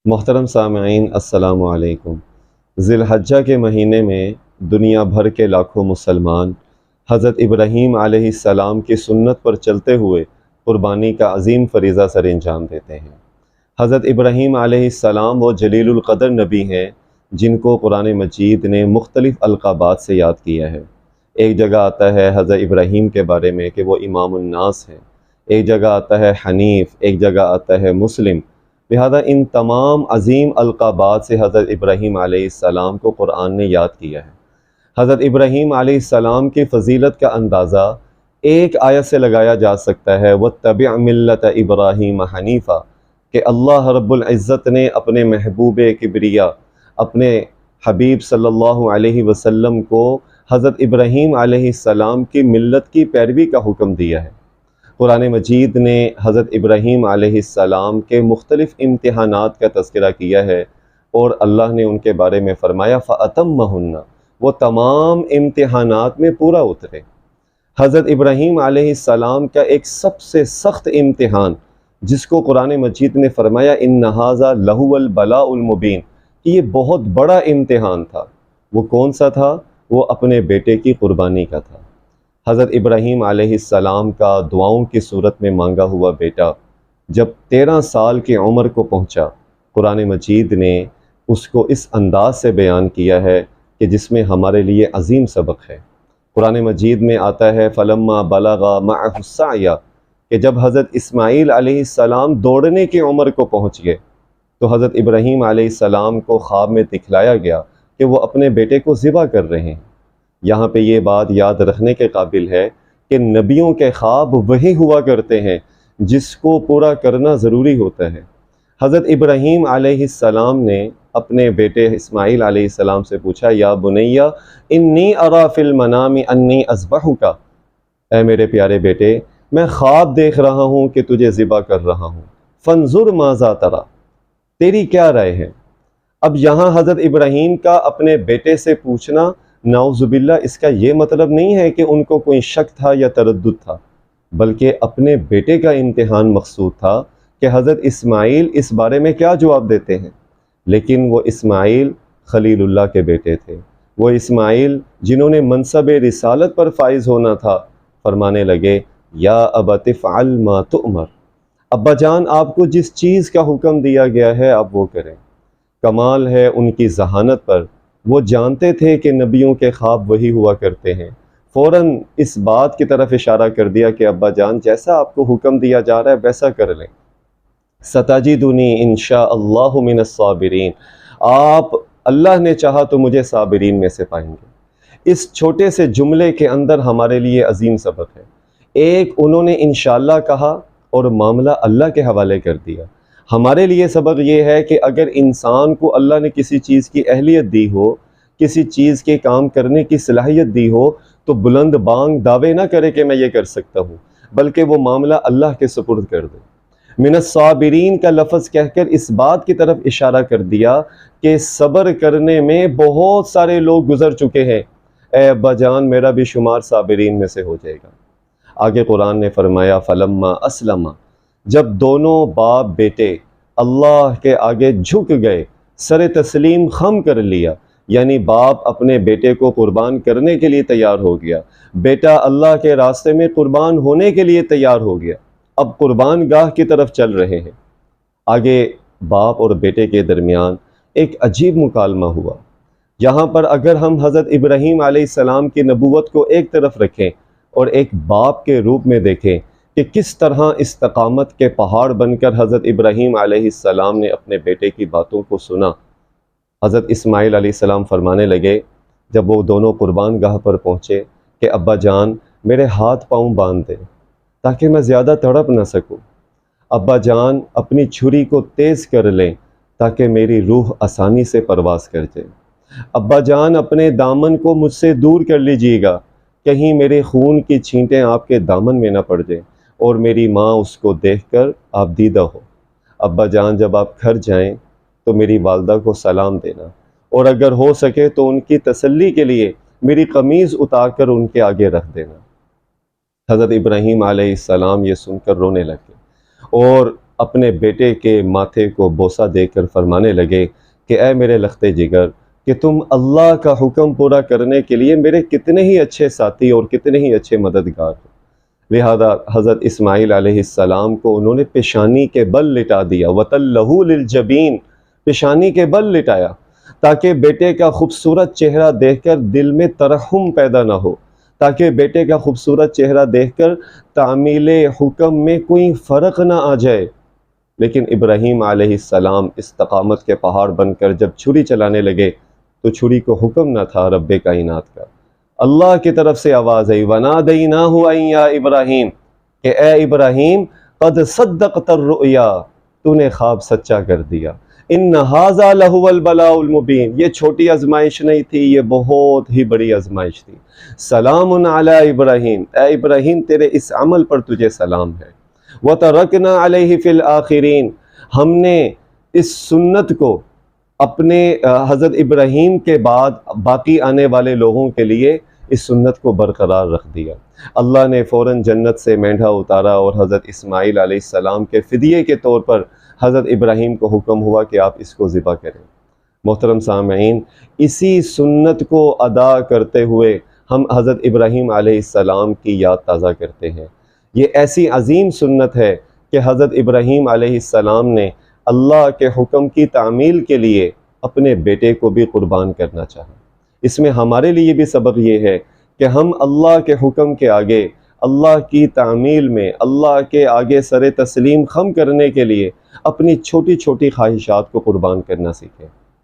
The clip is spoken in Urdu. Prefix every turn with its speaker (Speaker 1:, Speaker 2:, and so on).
Speaker 1: محترم سامعین السلام علیکم۔ ذی الحجہ کے مہینے میں دنیا بھر کے لاکھوں مسلمان حضرت ابراہیم علیہ السلام کی سنت پر چلتے ہوئے قربانی کا عظیم فریضہ سر انجام دیتے ہیں۔ حضرت ابراہیم علیہ السلام وہ جلیل القدر نبی ہیں جن کو قرآن مجید نے مختلف القابات سے یاد کیا ہے۔ ایک جگہ آتا ہے حضرت ابراہیم کے بارے میں کہ وہ امام الناس ہیں، ایک جگہ آتا ہے حنیف، ایک جگہ آتا ہے مسلم۔ لہذا ان تمام عظیم القابات سے حضرت ابراہیم علیہ السلام کو قرآن نے یاد کیا ہے۔ حضرت ابراہیم علیہ السلام کی فضیلت کا اندازہ ایک آیت سے لگایا جا سکتا ہے، وَاتَّبِعْ مِلَّةَ إِبْرَاهِيمَ حَنِيفًا، کہ اللہ رب العزت نے اپنے محبوب کبریا اپنے حبیب صلی اللہ علیہ وسلم کو حضرت ابراہیم علیہ السلام کی ملت کی پیروی کا حکم دیا ہے۔ قرآن مجید نے حضرت ابراہیم علیہ السلام کے مختلف امتحانات کا تذکرہ کیا ہے اور اللہ نے ان کے بارے میں فرمایا فَأَتَمَّهُنَّ، وہ تمام امتحانات میں پورا اترے۔ حضرت ابراہیم علیہ السلام کا ایک سب سے سخت امتحان جس کو قرآن مجید نے فرمایا إِنَّ هَذَا لَهُوَ الْبَلَاءُ الْمُبِينُ، کہ یہ بہت بڑا امتحان تھا۔ وہ کون سا تھا؟ وہ اپنے بیٹے کی قربانی کا تھا۔ حضرت ابراہیم علیہ السلام کا دعاؤں کی صورت میں مانگا ہوا بیٹا جب 13 سال کی عمر کو پہنچا، قرآن مجید نے اس کو اس انداز سے بیان کیا ہے کہ جس میں ہمارے لیے عظیم سبق ہے۔ قرآن مجید میں آتا ہے فَلَمَّا بَلَغَ مَعَهُ السَّعْيَ، کہ جب حضرت اسماعیل علیہ السلام دوڑنے کی عمر کو پہنچ گئے تو حضرت ابراہیم علیہ السلام کو خواب میں دکھلایا گیا کہ وہ اپنے بیٹے کو ذبح کر رہے ہیں۔ یہاں پہ یہ بات یاد رکھنے کے قابل ہے کہ نبیوں کے خواب وہی ہوا کرتے ہیں جس کو پورا کرنا ضروری ہوتا ہے۔ حضرت ابراہیم علیہ السلام نے اپنے بیٹے اسماعیل علیہ السلام سے پوچھا یا بنی انی ارا فی المنام انی اذبحک، اے میرے پیارے بیٹے میں خواب دیکھ رہا ہوں کہ تجھے ذبح کر رہا ہوں، فانظر ماذا تری، تیری کیا رائے ہے؟ اب یہاں حضرت ابراہیم کا اپنے بیٹے سے پوچھنا نعوذ باللہ اس کا یہ مطلب نہیں ہے کہ ان کو کوئی شک تھا یا تردد تھا، بلکہ اپنے بیٹے کا امتحان مقصود تھا کہ حضرت اسماعیل اس بارے میں کیا جواب دیتے ہیں۔ لیکن وہ اسماعیل خلیل اللہ کے بیٹے تھے، وہ اسماعیل جنہوں نے منصب رسالت پر فائز ہونا تھا، فرمانے لگے یا ابت افعل ما تؤمر، ابا جان آپ کو جس چیز کا حکم دیا گیا ہے آپ وہ کریں۔ کمال ہے ان کی ذہانت پر، وہ جانتے تھے کہ نبیوں کے خواب وہی ہوا کرتے ہیں۔ فوراً اس بات کی طرف اشارہ کر دیا کہ ابا جان جیسا آپ کو حکم دیا جا رہا ہے ویسا کر لیں۔ ستجدنی انشاء اللہ من الصابرین، آپ اللہ نے چاہا تو مجھے صابرین میں سے پائیں گے۔ اس چھوٹے سے جملے کے اندر ہمارے لیے عظیم سبق ہے۔ ایک انہوں نے انشاءاللہ کہا اور معاملہ اللہ کے حوالے کر دیا۔ ہمارے لیے سبق یہ ہے کہ اگر انسان کو اللہ نے کسی چیز کی اہلیت دی ہو، کسی چیز کے کام کرنے کی صلاحیت دی ہو، تو بلند بانگ دعوے نہ کرے کہ میں یہ کر سکتا ہوں، بلکہ وہ معاملہ اللہ کے سپرد کر دے۔ من الصابرین کا لفظ کہہ کر اس بات کی طرف اشارہ کر دیا کہ صبر کرنے میں بہت سارے لوگ گزر چکے ہیں، اے ابا جان میرا بھی شمار صابرین میں سے ہو جائے گا۔ آگے قرآن نے فرمایا فلما اسلم، جب دونوں باپ بیٹے اللہ کے آگے جھک گئے، سر تسلیم خم کر لیا، یعنی باپ اپنے بیٹے کو قربان کرنے کے لیے تیار ہو گیا، بیٹا اللہ کے راستے میں قربان ہونے کے لیے تیار ہو گیا، اب قربان گاہ کی طرف چل رہے ہیں۔ آگے باپ اور بیٹے کے درمیان ایک عجیب مکالمہ ہوا۔ یہاں پر اگر ہم حضرت ابراہیم علیہ السلام کی نبوت کو ایک طرف رکھیں اور ایک باپ کے روپ میں دیکھیں کہ کس طرح استقامت کے پہاڑ بن کر حضرت ابراہیم علیہ السلام نے اپنے بیٹے کی باتوں کو سنا۔ حضرت اسماعیل علیہ السلام فرمانے لگے جب وہ دونوں قربان گاہ پر پہنچے کہ ابا جان میرے ہاتھ پاؤں باندھ دیں تاکہ میں زیادہ تڑپ نہ سکوں، ابا جان اپنی چھری کو تیز کر لیں تاکہ میری روح آسانی سے پرواز کر جائے، ابا جان اپنے دامن کو مجھ سے دور کر لیجیے گا، کہیں میرے خون کی چھینٹیں آپ کے دامن میں نہ پڑ جائیں اور میری ماں اس کو دیکھ کر آپ دیدہ ہو۔ ابا جان جب آپ گھر جائیں تو میری والدہ کو سلام دینا، اور اگر ہو سکے تو ان کی تسلی کے لیے میری قمیض اتار کر ان کے آگے رکھ دینا۔ حضرت ابراہیم علیہ السلام یہ سن کر رونے لگے اور اپنے بیٹے کے ماتھے کو بوسہ دے کر فرمانے لگے کہ اے میرے لخت جگر کہ تم اللہ کا حکم پورا کرنے کے لیے میرے کتنے ہی اچھے ساتھی اور کتنے ہی اچھے مددگار ہو۔ لہذا حضرت اسماعیل علیہ السلام کو انہوں نے پیشانی کے بل لٹا دیا، وَتَلَّهُ لِلْجَبِينِ، پیشانی کے بل لٹایا تاکہ بیٹے کا خوبصورت چہرہ دیکھ کر دل میں ترحم پیدا نہ ہو، تاکہ بیٹے کا خوبصورت چہرہ دیکھ کر تعمیل حکم میں کوئی فرق نہ آ جائے۔ لیکن ابراہیم علیہ السلام استقامت کے پہاڑ بن کر جب چھری چلانے لگے تو چھری کو حکم نہ تھا رب کائنات کا، اللہ کی طرف سے آواز آئی، وَنَادَيْنَاهُ أَن يَا إِبْرَاهِيمُ، کہ اے ابراہیم قد صدقت الرؤیا، تو نے خواب سچا کر دیا، ان هذا لهو البلاء المبین، یہ چھوٹی آزمائش نہیں تھی، یہ بہت ہی بڑی آزمائش تھی۔ سلام علی ابراہیم، اے ابراہیم تیرے اس عمل پر تجھے سلام ہے۔ وَتَرَكْنَا عَلَيْهِ فِي الْآخِرِينَ، ہم نے اس سنت کو اپنے حضرت ابراہیم کے بعد باقی آنے والے لوگوں کے لیے اس سنت کو برقرار رکھ دیا۔ اللہ نے فوراً جنت سے مینڈھا اتارا اور حضرت اسماعیل علیہ السلام کے فدیے کے طور پر حضرت ابراہیم کو حکم ہوا کہ آپ اس کو ذبح کریں۔ محترم سامعین، اسی سنت کو ادا کرتے ہوئے ہم حضرت ابراہیم علیہ السلام کی یاد تازہ کرتے ہیں۔ یہ ایسی عظیم سنت ہے کہ حضرت ابراہیم علیہ السلام نے اللہ کے حکم کی تعمیل کے لیے اپنے بیٹے کو بھی قربان کرنا چاہا۔ اس میں ہمارے لیے بھی سبق یہ ہے کہ ہم اللہ کے حکم کے آگے، اللہ کی تعمیل میں اللہ کے آگے سر تسلیم خم کرنے کے لیے اپنی چھوٹی چھوٹی خواہشات کو قربان کرنا سیکھیں۔